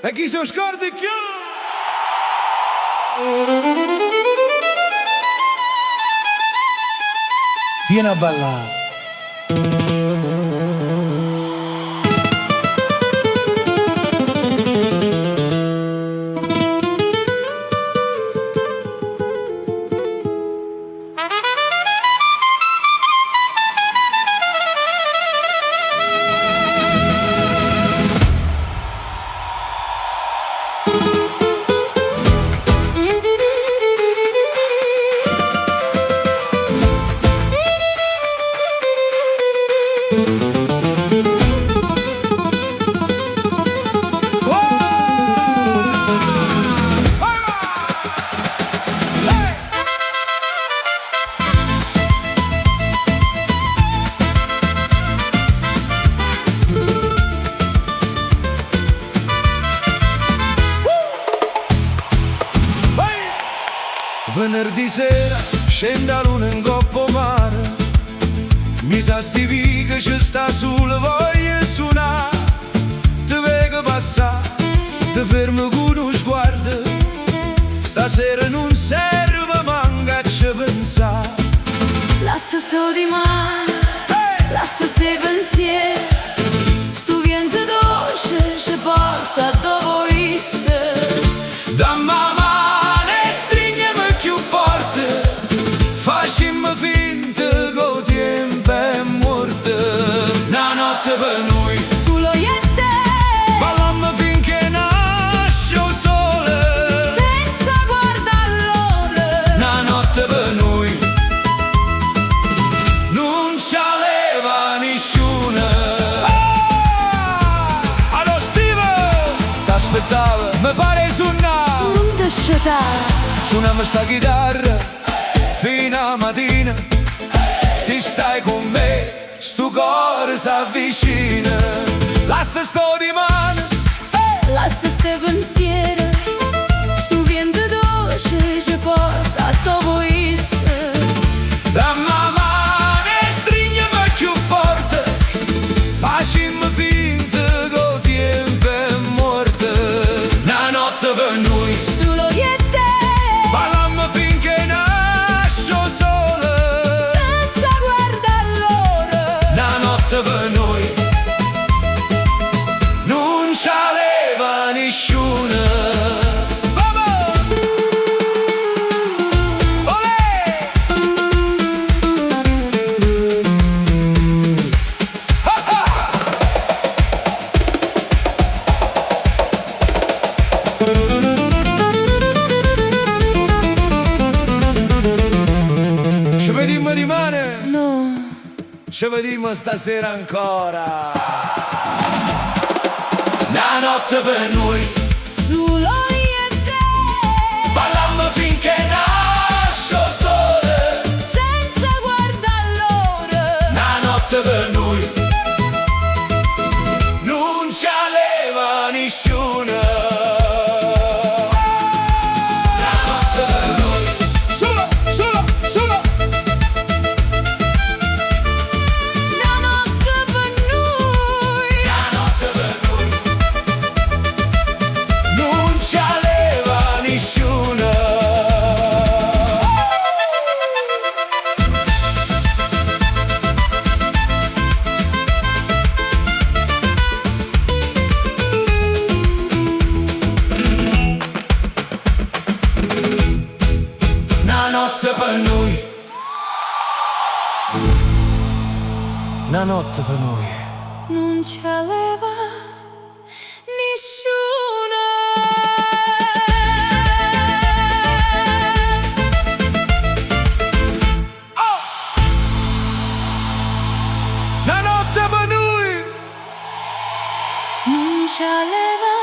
E chi se scorda più? Vieni a ballare. Venerdì sera scende la luna in coppa mare, mi sa stivi che ci sta sulle voglie suonare. Ti vedo passare, ti fermo con uno sguardo, stasera non serve manca a ci pensare. Lascia sto di mano, lascia ste pensieri, sto vento dolce ci porta dove isse. Dammi la mano e stringiami più forte, facciamo finta che il tempo è morto. Una notte per noi, solo io e te, ballammo finché nasce il sole, senza guardare l'ora. una notte per noi, non ci leva nessuno. Allo Steve, t'aspettavo, mi pare suonare. Non ti sciatare, Suoniamo sta chitarra fino a mattina, se stai con me sto cuore s'avvicina. Lascia sto di mano, lascia ste pensieri, sto vento dolce ci porta dove isse. dammi la mano e stringiami più forte, facciamo finta che il tempo è morto. Una notte per noi, Solo io e te, ballammo finché nasce il sole, senza guardare l'ora. una notte per noi, non ci leva nessuno. Vamos! Olè! Ah, ah! Ci vediamo rimane? No, Ci vediamo stasera ancora. Una notte per noi, solo io e te, ballammo finché nasce il sole. senza guardare l'ora. Una notte per noi, non ci leva nessuno. Una notte per noi, solo, solo, solo. La notte per noi, Una notte per noi, non ci leva nessuno. Una notte per noi, una notte per noi. non ci leva nessuno. Una notte per noi. Non ci leva